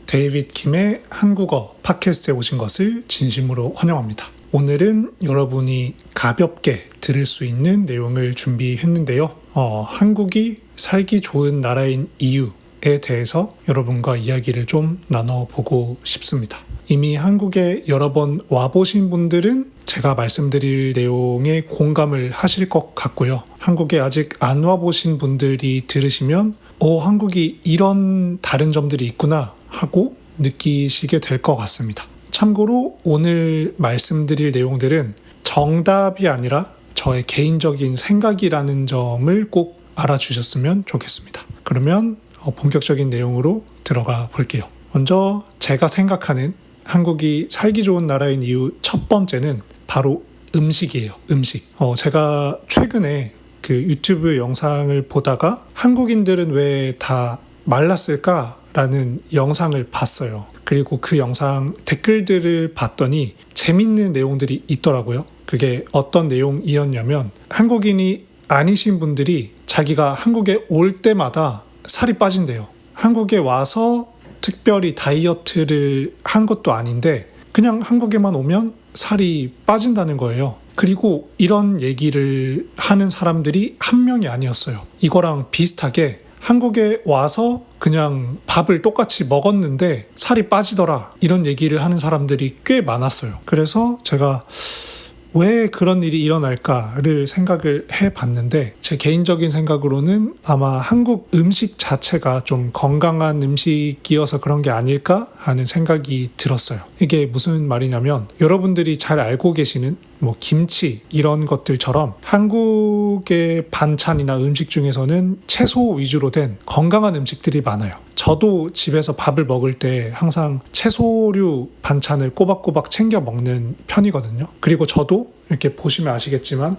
데이빗 킴의 한국어 팟캐스트에 오신 것을 진심으로 환영합니다. 오늘은 여러분이 가볍게 들을 수 있는 내용을 준비했는데요. 한국이 살기 좋은 나라인 이유에 대해서 여러분과 이야기를 좀 나눠보고 싶습니다. 이미 한국에 여러 번 와보신 분들은 제가 말씀드릴 내용에 공감을 하실 것 같고요. 한국에 아직 안 와보신 분들이 들으시면 한국이 이런 다른 점들이 있구나 하고 느끼시게 될 것 같습니다. 참고로 오늘 말씀드릴 내용들은 정답이 아니라 저의 개인적인 생각이라는 점을 꼭 알아주셨으면 좋겠습니다. 그러면 본격적인 내용으로 들어가 볼게요. 먼저 제가 생각하는 한국이 살기 좋은 나라인 이유 첫 번째는 바로 음식이에요. 음식. 제가 최근에 그 유튜브 영상을 보다가 한국인들은 왜 다 말랐을까라는 영상을 봤어요. 그리고 그 영상 댓글들을 봤더니 재밌는 내용들이 있더라고요. 그게 어떤 내용이었냐면 한국인이 아니신 분들이 자기가 한국에 올 때마다 살이 빠진대요. 한국에 와서 특별히 다이어트를 한 것도 아닌데 그냥 한국에만 오면 살이 빠진다는 거예요. 그리고 이런 얘기를 하는 사람들이 한 명이 아니었어요. 이거랑 비슷하게 한국에 와서 그냥 밥을 똑같이 먹었는데 살이 빠지더라 이런 얘기를 하는 사람들이 꽤 많았어요. 그래서 제가 왜 그런 일이 일어날까를 생각을 해봤는데 제 개인적인 생각으로는 아마 한국 음식 자체가 좀 건강한 음식이어서 그런 게 아닐까 하는 생각이 들었어요. 이게 무슨 말이냐면 여러분들이 잘 알고 계시는 김치 이런 것들처럼 한국의 반찬이나 음식 중에서는 채소 위주로 된 건강한 음식들이 많아요. 저도 집에서 밥을 먹을 때 항상 채소류 반찬을 꼬박꼬박 챙겨 먹는 편이거든요. 그리고 저도 이렇게 보시면 아시겠지만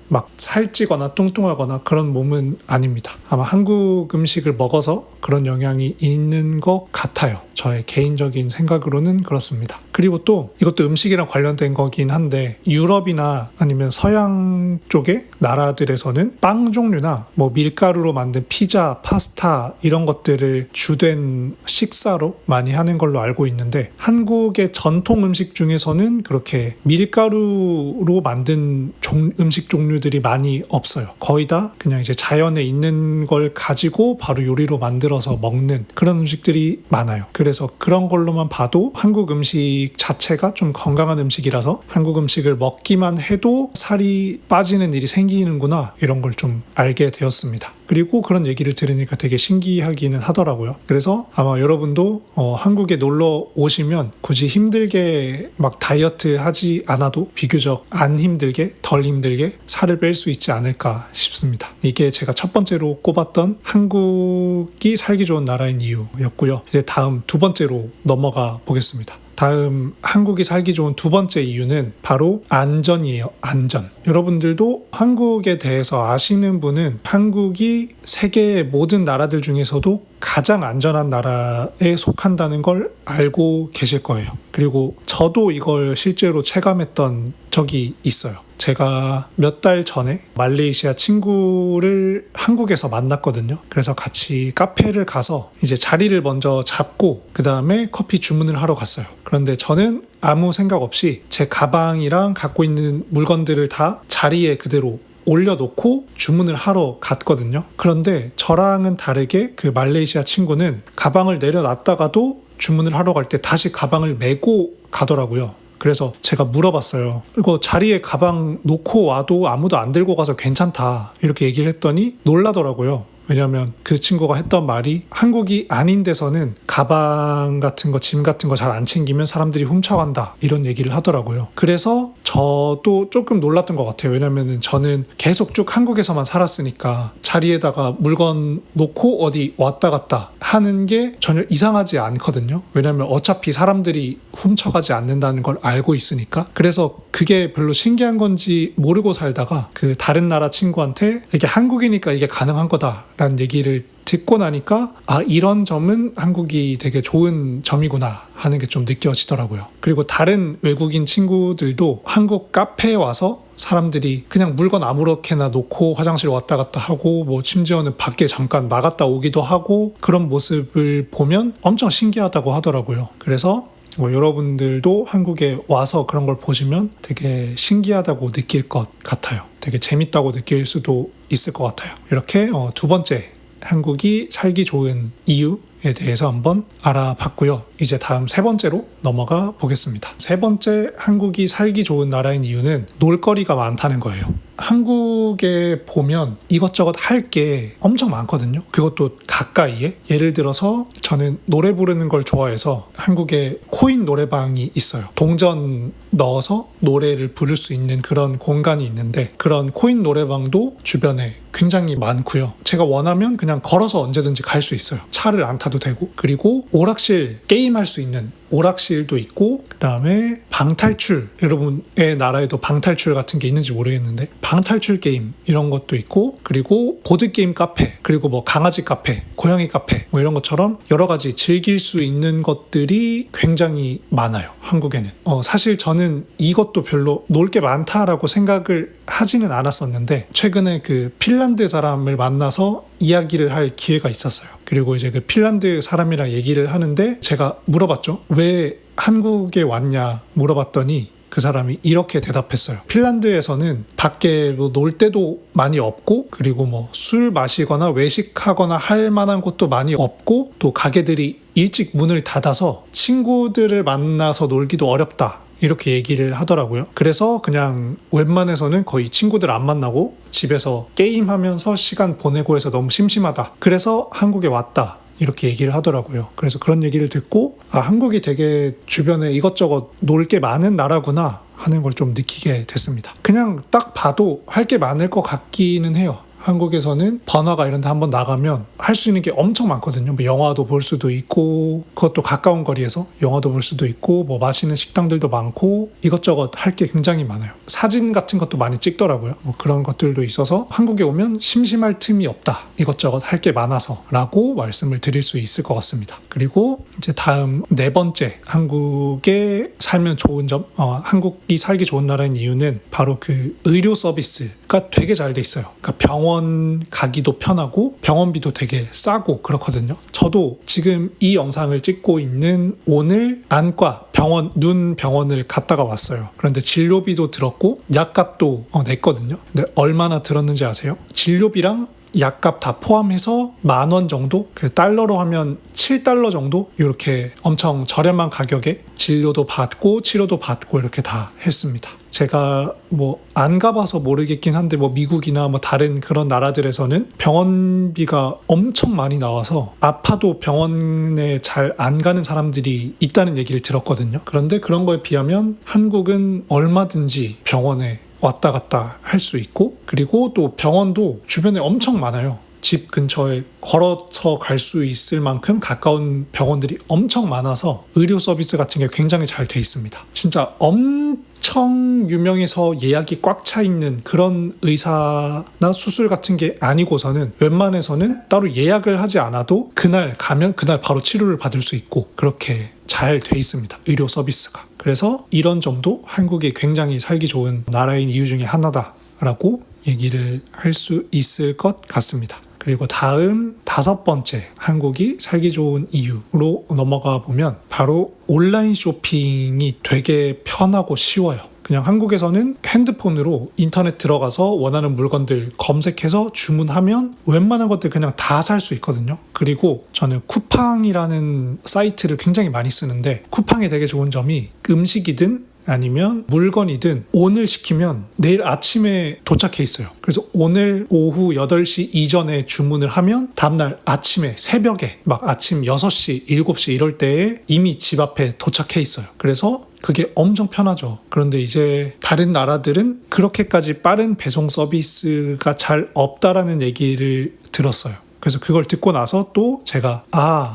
막 살찌거나 뚱뚱하거나 그런 몸은 아닙니다. 아마 한국 음식을 먹어서 그런 영향이 있는 것 같아요. 저의 개인적인 생각으로는 그렇습니다. 그리고 또 이것도 음식이랑 관련된 거긴 한데 유럽이나 아니면 서양 쪽의 나라들에서는 빵 종류나 밀가루로 만든 피자, 파스타 이런 것들을 주된 식사로 많이 하는 걸로 알고 있는데 한국의 전통 음식 중에서는 그렇게 밀가루로 만든 음식 종류들이 많이 없어요. 거의 다 그냥 이제 자연에 있는 걸 가지고 바로 요리로 만들어서 먹는 그런 음식들이 많아요. 그래서 그런 걸로만 봐도 한국 음식 자체가 좀 건강한 음식이라서 한국 음식을 먹기만 해도 살이 빠지는 일이 생기는구나 이런 걸 좀 알게 되었습니다. 그리고 그런 얘기를 들으니까 되게 신기하기는 하더라고요. 그래서 아마 여러분도 한국에 놀러 오시면 굳이 힘들게 막 다이어트 하지 않아도 비교적 안 힘들게 덜 힘들게 살을 뺄 수 있지 않을까 싶습니다. 이게 제가 첫 번째로 꼽았던 한국이 살기 좋은 나라인 이유였고요. 이제 다음 두 번째로 넘어가 보겠습니다. 다음 한국이 살기 좋은 두 번째 이유는 바로 안전이에요. 안전. 여러분들도 한국에 대해서 아시는 분은 한국이 세계의 모든 나라들 중에서도 가장 안전한 나라에 속한다는 걸 알고 계실 거예요. 그리고 저도 이걸 실제로 체감했던 적이 있어요. 제가 몇 달 전에 말레이시아 친구를 한국에서 만났거든요. 그래서 같이 카페를 가서 이제 자리를 먼저 잡고 그 다음에 커피 주문을 하러 갔어요. 그런데 저는 아무 생각 없이 제 가방이랑 갖고 있는 물건들을 다 자리에 그대로 올려놓고 주문을 하러 갔거든요. 그런데 저랑은 다르게 그 말레이시아 친구는 가방을 내려놨다가도 주문을 하러 갈 때 다시 가방을 메고 가더라고요. 그래서 제가 물어봤어요. 이거 자리에 가방 놓고 와도 아무도 안 들고 가서 괜찮다 이렇게 얘기를 했더니 놀라더라고요. 왜냐하면 그 친구가 했던 말이 한국이 아닌 데서는 가방 같은 거, 짐 같은 거 잘 안 챙기면 사람들이 훔쳐간다 이런 얘기를 하더라고요. 그래서 저도 조금 놀랐던 것 같아요. 왜냐하면 저는 계속 쭉 한국에서만 살았으니까 자리에다가 물건 놓고 어디 왔다 갔다 하는 게 전혀 이상하지 않거든요. 왜냐하면 어차피 사람들이 훔쳐가지 않는다는 걸 알고 있으니까. 그래서 그게 별로 신기한 건지 모르고 살다가 그 다른 나라 친구한테 이게 한국이니까 이게 가능한 거다라는 얘기를 듣고 나니까 이런 점은 한국이 되게 좋은 점이구나 하는 게 좀 느껴지더라고요. 그리고 다른 외국인 친구들도 한국 카페에 와서 사람들이 그냥 물건 아무렇게나 놓고 화장실 왔다 갔다 하고 뭐 심지어는 밖에 잠깐 나갔다 오기도 하고 그런 모습을 보면 엄청 신기하다고 하더라고요. 그래서 여러분들도 한국에 와서 그런 걸 보시면 되게 신기하다고 느낄 것 같아요. 되게 재밌다고 느낄 수도 있을 것 같아요. 이렇게 두 번째 한국이 살기 좋은 이유에 대해서 한번 알아봤고요. 이제 다음 세 번째로 넘어가 보겠습니다. 세 번째 한국이 살기 좋은 나라인 이유는 놀거리가 많다는 거예요. 한국에 보면 이것저것 할 게 엄청 많거든요. 그것도 가까이에. 예를 들어서 저는 노래 부르는 걸 좋아해서 한국에 코인 노래방이 있어요. 동전 넣어서 노래를 부를 수 있는 그런 공간이 있는데 그런 코인 노래방도 주변에 굉장히 많고요. 제가 원하면 그냥 걸어서 언제든지 갈 수 있어요. 차를 안 타도 되고. 그리고 오락실, 게임할 수 있는 오락실도 있고 그 다음에 방탈출, 여러분의 나라에도 방탈출 같은 게 있는지 모르겠는데 방탈출 게임 이런 것도 있고 그리고 보드게임 카페, 그리고 뭐 강아지 카페, 고양이 카페 뭐 이런 것처럼 여러 가지 즐길 수 있는 것들이 굉장히 많아요. 한국에는. 사실 저는 이것도 별로 놀 게 많다라고 생각을 하지는 않았었는데 최근에 그 핀란드 사람을 만나서 이야기를 할 기회가 있었어요. 그리고 이제 그 핀란드 사람이랑 얘기를 하는데 제가 물어봤죠. 왜 한국에 왔냐 물어봤더니 그 사람이 이렇게 대답했어요. 핀란드에서는 밖에 뭐 놀 때도 많이 없고 그리고 뭐 술 마시거나 외식하거나 할 만한 곳도 많이 없고 또 가게들이 일찍 문을 닫아서 친구들을 만나서 놀기도 어렵다. 이렇게 얘기를 하더라고요. 그래서 그냥 웬만해서는 거의 친구들 안 만나고 집에서 게임하면서 시간 보내고 해서 너무 심심하다. 그래서 한국에 왔다. 이렇게 얘기를 하더라고요. 그래서 그런 얘기를 듣고 한국이 되게 주변에 이것저것 놀 게 많은 나라구나 하는 걸 좀 느끼게 됐습니다. 그냥 딱 봐도 할 게 많을 것 같기는 해요. 한국에서는 번화가 이런 데 한번 나가면 할 수 있는 게 엄청 많거든요. 뭐 영화도 볼 수도 있고 그것도 가까운 거리에서 영화도 볼 수도 있고 뭐 맛있는 식당들도 많고 이것저것 할 게 굉장히 많아요. 사진 같은 것도 많이 찍더라고요. 뭐 그런 것들도 있어서 한국에 오면 심심할 틈이 없다. 이것저것 할 게 많아서 라고 말씀을 드릴 수 있을 것 같습니다. 그리고 이제 다음 네 번째 한국에 살면 좋은 점, 한국이 살기 좋은 나라인 이유는 바로 그 의료 서비스가 되게 잘 돼 있어요. 그러니까 병원 가기도 편하고 병원비도 되게 싸고 그렇거든요. 저도 지금 이 영상을 찍고 있는 오늘 안과 병원, 눈 병원을 갔다가 왔어요. 그런데 진료비도 들었고 약값도 냈거든요. 근데 얼마나 들었는지 아세요? 진료비랑 약값 다 포함해서 10,000원 정도? 그 달러로 하면 7달러 정도? 이렇게 엄청 저렴한 가격에 진료도 받고 치료도 받고 이렇게 다 했습니다. 제가 뭐 안 가봐서 모르겠긴 한데 뭐 미국이나 뭐 다른 그런 나라들에서는 병원비가 엄청 많이 나와서 아파도 병원에 잘 안 가는 사람들이 있다는 얘기를 들었거든요. 그런데 그런 거에 비하면 한국은 얼마든지 병원에 왔다 갔다 할 수 있고 그리고 또 병원도 주변에 엄청 많아요. 집 근처에 걸어서 갈 수 있을 만큼 가까운 병원들이 엄청 많아서 의료 서비스 같은 게 굉장히 잘 돼 있습니다. 진짜 엄청 유명해서 예약이 꽉 차 있는 그런 의사나 수술 같은 게 아니고서는 웬만해서는 따로 예약을 하지 않아도 그날 가면 그날 바로 치료를 받을 수 있고 그렇게 잘 돼 있습니다. 의료 서비스가. 그래서 이런 점도 한국이 굉장히 살기 좋은 나라인 이유 중에 하나다라고 얘기를 할 수 있을 것 같습니다. 그리고 다음 다섯 번째 한국이 살기 좋은 이유로 넘어가 보면 바로 온라인 쇼핑이 되게 편하고 쉬워요. 그냥 한국에서는 핸드폰으로 인터넷 들어가서 원하는 물건들 검색해서 주문하면 웬만한 것들 그냥 다 살 수 있거든요. 그리고 저는 쿠팡이라는 사이트를 굉장히 많이 쓰는데 쿠팡이 되게 좋은 점이 음식이든 아니면 물건이든 오늘 시키면 내일 아침에 도착해 있어요. 그래서 오늘 오후 8시 이전에 주문을 하면 다음날 아침에 새벽에 막 아침 6시, 7시 이럴 때에 이미 집 앞에 도착해 있어요. 그래서 그게 엄청 편하죠. 그런데 이제 다른 나라들은 그렇게까지 빠른 배송 서비스가 잘 없다라는 얘기를 들었어요. 그래서 그걸 듣고 나서 또 제가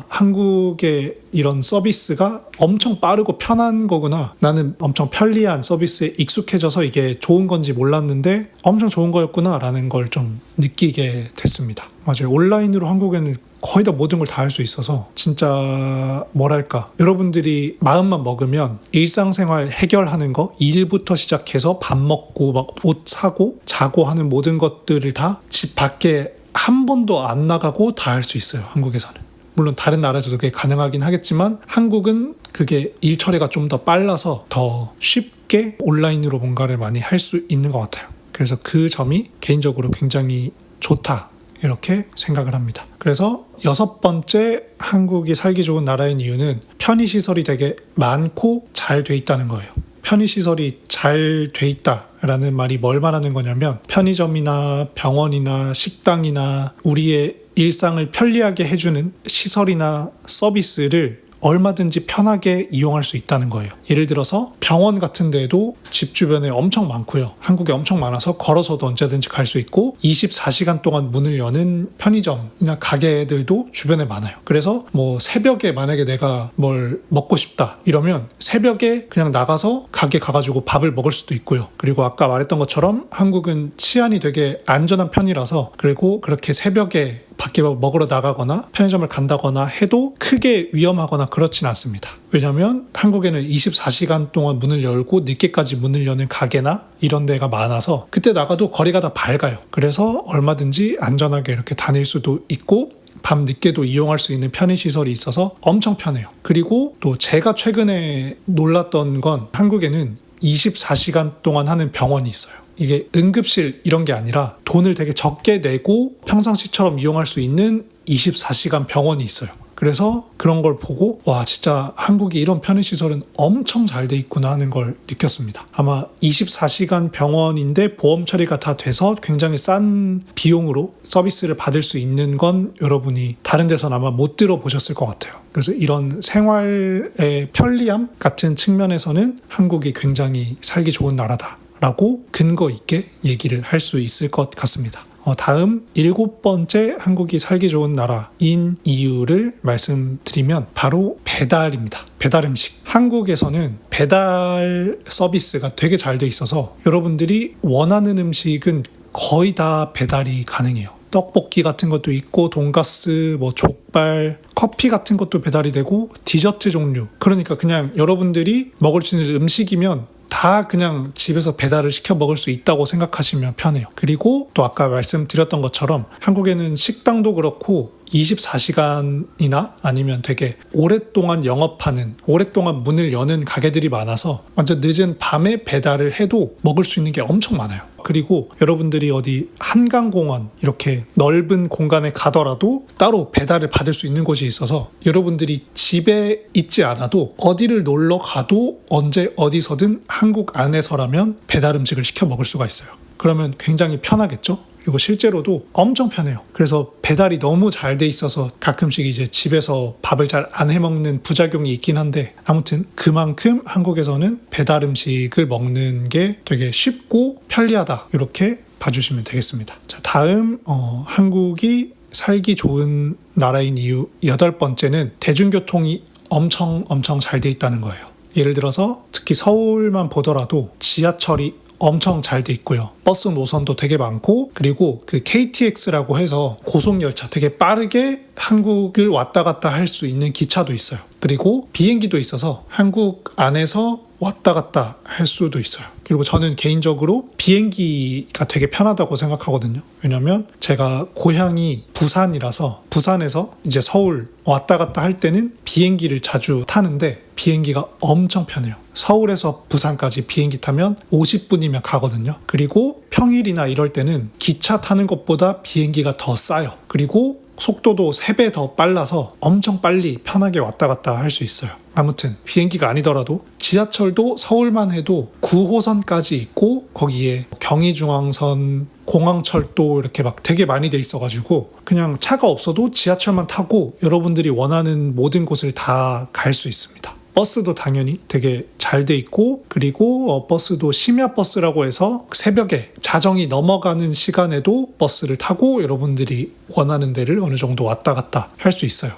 한국의 이런 서비스가 엄청 빠르고 편한 거구나. 나는 엄청 편리한 서비스에 익숙해져서 이게 좋은 건지 몰랐는데 엄청 좋은 거였구나 라는 걸 좀 느끼게 됐습니다. 맞아요. 온라인으로 한국에는 거의 다 모든 걸 다 할 수 있어서 진짜 뭐랄까, 여러분들이 마음만 먹으면 일상생활 해결하는 거, 일부터 시작해서 밥 먹고 막 옷 사고 자고 하는 모든 것들을 다 집 밖에 한 번도 안 나가고 다 할 수 있어요. 한국에서는. 물론 다른 나라에서도 그게 가능하긴 하겠지만 한국은 그게 일 처리가 좀 더 빨라서 더 쉽게 온라인으로 뭔가를 많이 할 수 있는 것 같아요. 그래서 그 점이 개인적으로 굉장히 좋다, 이렇게 생각을 합니다. 그래서 6번째 한국이 살기 좋은 나라인 이유는 편의시설이 되게 많고 잘 돼 있다는 거예요. 편의시설이 잘 돼 있다라는 말이 뭘 말하는 거냐면 편의점이나 병원이나 식당이나 우리의 일상을 편리하게 해주는 시설이나 서비스를 얼마든지 편하게 이용할 수 있다는 거예요. 예를 들어서 병원 같은 데도 집 주변에 엄청 많고요. 한국에 엄청 많아서 걸어서도 언제든지 갈 수 있고 24시간 동안 문을 여는 편의점이나 가게들도 주변에 많아요. 그래서 뭐 새벽에 만약에 내가 뭘 먹고 싶다 이러면 새벽에 그냥 나가서 가게 가가지고 밥을 먹을 수도 있고요. 그리고 아까 말했던 것처럼 한국은 치안이 되게 안전한 편이라서, 그리고 그렇게 새벽에 밖에 먹으러 나가거나 편의점을 간다거나 해도 크게 위험하거나 그렇진 않습니다. 왜냐하면 한국에는 24시간 동안 문을 열고 늦게까지 문을 여는 가게나 이런 데가 많아서 그때 나가도 거리가 다 밝아요. 그래서 얼마든지 안전하게 이렇게 다닐 수도 있고 밤 늦게도 이용할 수 있는 편의시설이 있어서 엄청 편해요. 그리고 또 제가 최근에 놀랐던 건 한국에는 24시간 동안 하는 병원이 있어요. 이게 응급실 이런 게 아니라 돈을 되게 적게 내고 평상시처럼 이용할 수 있는 24시간 병원이 있어요. 그래서 그런 걸 보고 와, 진짜 한국이 이런 편의시설은 엄청 잘 돼 있구나 하는 걸 느꼈습니다. 아마 24시간 병원인데 보험 처리가 다 돼서 굉장히 싼 비용으로 서비스를 받을 수 있는 건 여러분이 다른 데서는 아마 못 들어보셨을 것 같아요. 그래서 이런 생활의 편리함 같은 측면에서는 한국이 굉장히 살기 좋은 나라다 라고 근거 있게 얘기를 할 수 있을 것 같습니다. 다음 7번째 한국이 살기 좋은 나라인 이유를 말씀드리면 바로 배달입니다. 배달 음식. 한국에서는 배달 서비스가 되게 잘 돼 있어서 여러분들이 원하는 음식은 거의 다 배달이 가능해요. 떡볶이 같은 것도 있고 돈가스, 뭐 족발, 커피 같은 것도 배달이 되고 디저트 종류. 그러니까 그냥 여러분들이 먹을 수 있는 음식이면 다 그냥 집에서 배달을 시켜 먹을 수 있다고 생각하시면 편해요. 그리고 또 아까 말씀드렸던 것처럼 한국에는 식당도 그렇고 24시간이나 아니면 되게 오랫동안 영업하는, 오랫동안 문을 여는 가게들이 많아서 완전 늦은 밤에 배달을 해도 먹을 수 있는 게 엄청 많아요. 그리고 여러분들이 어디 한강공원 이렇게 넓은 공간에 가더라도 따로 배달을 받을 수 있는 곳이 있어서 여러분들이 집에 있지 않아도 어디를 놀러 가도 언제 어디서든 한국 안에서라면 배달 음식을 시켜 먹을 수가 있어요. 그러면 굉장히 편하겠죠? 그리고 실제로도 엄청 편해요. 그래서 배달이 너무 잘 돼 있어서 가끔씩 이제 집에서 밥을 잘 안 해먹는 부작용이 있긴 한데, 아무튼 그만큼 한국에서는 배달 음식을 먹는 게 되게 쉽고 편리하다, 이렇게 봐주시면 되겠습니다. 자, 다음 한국이 살기 좋은 나라인 이유 8번째는 대중교통이 엄청 잘 돼 있다는 거예요. 예를 들어서 특히 서울만 보더라도 지하철이 엄청 잘 돼 있고요. 버스 노선도 되게 많고, 그리고 그 KTX라고 해서 고속열차 되게 빠르게 한국을 왔다 갔다 할 수 있는 기차도 있어요. 그리고 비행기도 있어서 한국 안에서 왔다 갔다 할 수도 있어요. 그리고 저는 개인적으로 비행기가 되게 편하다고 생각하거든요. 왜냐면 제가 고향이 부산이라서 부산에서 이제 서울 왔다 갔다 할 때는 비행기를 자주 타는데 비행기가 엄청 편해요. 서울에서 부산까지 비행기 타면 50분이면 가거든요. 그리고 평일이나 이럴 때는 기차 타는 것보다 비행기가 더 싸요. 그리고 속도도 3배 더 빨라서 엄청 빨리 편하게 왔다 갔다 할 수 있어요. 아무튼 비행기가 아니더라도 지하철도 서울만 해도 9호선까지 있고 거기에 경의중앙선, 공항철도 이렇게 막 되게 많이 돼 있어가지고 그냥 차가 없어도 지하철만 타고 여러분들이 원하는 모든 곳을 다 갈 수 있습니다. 버스도 당연히 되게 잘 돼 있고, 그리고 버스도 심야 버스라고 해서 새벽에 자정이 넘어가는 시간에도 버스를 타고 여러분들이 원하는 데를 어느 정도 왔다 갔다 할 수 있어요.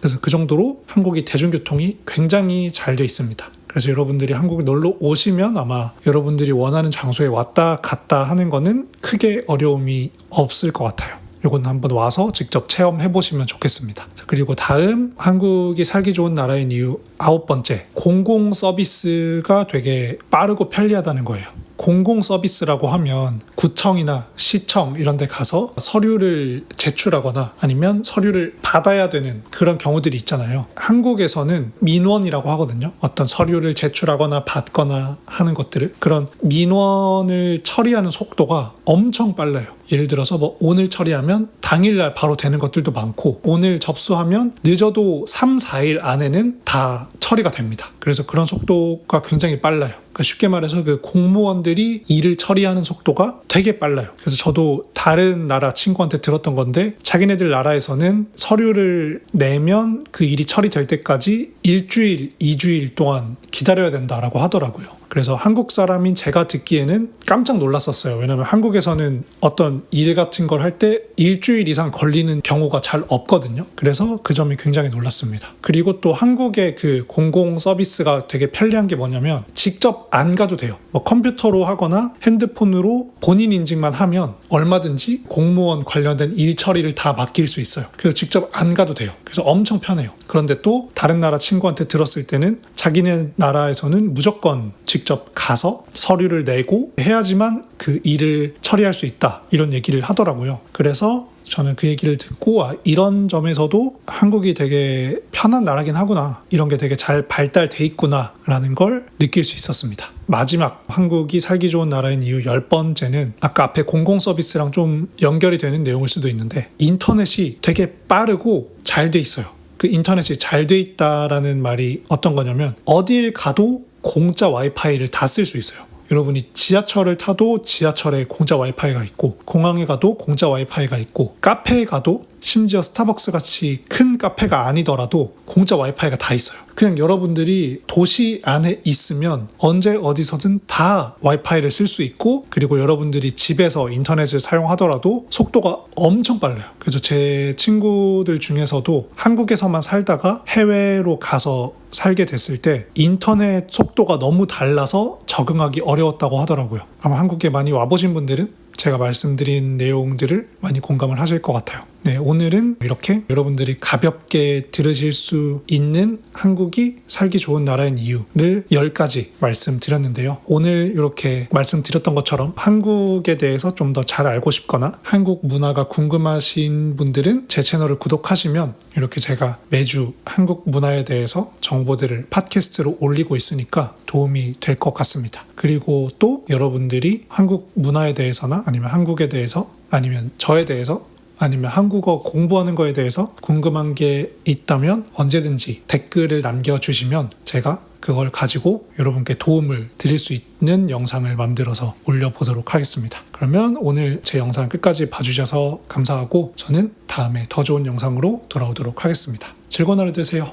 그래서 그 정도로 한국이 대중교통이 굉장히 잘 돼 있습니다. 그래서 여러분들이 한국에 놀러 오시면 아마 여러분들이 원하는 장소에 왔다 갔다 하는 거는 크게 어려움이 없을 것 같아요. 이건 한번 와서 직접 체험해 보시면 좋겠습니다. 자, 그리고 다음 한국이 살기 좋은 나라인 이유 9번째, 공공 서비스가 되게 빠르고 편리하다는 거예요. 공공 서비스라고 하면 구청이나 시청 이런 데 가서 서류를 제출하거나 아니면 서류를 받아야 되는 그런 경우들이 있잖아요. 한국에서는 민원이라고 하거든요. 어떤 서류를 제출하거나 받거나 하는 것들을, 그런 민원을 처리하는 속도가 엄청 빨라요. 예를 들어서 뭐 오늘 처리하면 당일날 바로 되는 것들도 많고, 오늘 접수하면 늦어도 3, 4일 안에는 다 처리가 됩니다. 그래서 그런 속도가 굉장히 빨라요. 그러니까 쉽게 말해서 그 공무원들이 일을 처리하는 속도가 되게 빨라요. 그래서 저도 다른 나라 친구한테 들었던 건데, 자기네들 나라에서는 서류를 내면 그 일이 처리될 때까지 일주일, 2주일 동안 기다려야 된다라고 하더라고요. 그래서 한국 사람인 제가 듣기에는 깜짝 놀랐었어요. 왜냐면 한국에서는 어떤 일 같은 걸 할 때 일주일 이상 걸리는 경우가 잘 없거든요. 그래서 그 점이 굉장히 놀랐습니다. 그리고 또 한국의 그 공공 서비스가 되게 편리한 게 뭐냐면, 직접 안 가도 돼요. 뭐 컴퓨터로 하거나 핸드폰으로 본인 인증만 하면 얼마든지 공무원 관련된 일 처리를 다 맡길 수 있어요. 그래서 직접 안 가도 돼요. 그래서 엄청 편해요. 그런데 또 다른 나라 친구한테 들었을 때는 자기네 나라에서는 무조건 직접 가서 서류를 내고 해야지만 그 일을 처리할 수 있다, 이런 얘기를 하더라고요. 그래서 저는 그 얘기를 듣고 이런 점에서도 한국이 되게 편한 나라긴 하구나, 이런 게 되게 잘 발달돼 있구나 라는 걸 느낄 수 있었습니다. 마지막 한국이 살기 좋은 나라인 이유 10번째는 아까 앞에 공공 서비스랑 좀 연결이 되는 내용일 수도 있는데, 인터넷이 되게 빠르고 잘 돼 있어요. 그 인터넷이 잘 돼 있다라는 말이 어떤 거냐면, 어딜 가도 공짜 와이파이를 다 쓸 수 있어요. 여러분이 지하철을 타도 지하철에 공짜 와이파이가 있고, 공항에 가도 공짜 와이파이가 있고, 카페에 가도, 심지어 스타벅스 같이 큰 카페가 아니더라도 공짜 와이파이가 다 있어요. 그냥 여러분들이 도시 안에 있으면 언제 어디서든 다 와이파이를 쓸 수 있고, 그리고 여러분들이 집에서 인터넷을 사용하더라도 속도가 엄청 빨라요. 그래서 제 친구들 중에서도 한국에서만 살다가 해외로 가서 살게 됐을 때 인터넷 속도가 너무 달라서 적응하기 어려웠다고 하더라고요. 아마 한국에 많이 와보신 분들은 제가 말씀드린 내용들을 많이 공감을 하실 것 같아요. 네, 오늘은 이렇게 여러분들이 가볍게 들으실 수 있는 한국이 살기 좋은 나라인 이유를 10가지 말씀드렸는데요. 오늘 이렇게 말씀드렸던 것처럼 한국에 대해서 좀 더 잘 알고 싶거나 한국 문화가 궁금하신 분들은 제 채널을 구독하시면 이렇게 제가 매주 한국 문화에 대해서 정보들을 팟캐스트로 올리고 있으니까 도움이 될 것 같습니다. 그리고 또 여러분들이 한국 문화에 대해서나 아니면 한국에 대해서 아니면 저에 대해서 아니면 한국어 공부하는 거에 대해서 궁금한 게 있다면 언제든지 댓글을 남겨주시면 제가 그걸 가지고 여러분께 도움을 드릴 수 있는 영상을 만들어서 올려보도록 하겠습니다. 그러면 오늘 제 영상 끝까지 봐주셔서 감사하고, 저는 다음에 더 좋은 영상으로 돌아오도록 하겠습니다. 즐거운 하루 되세요.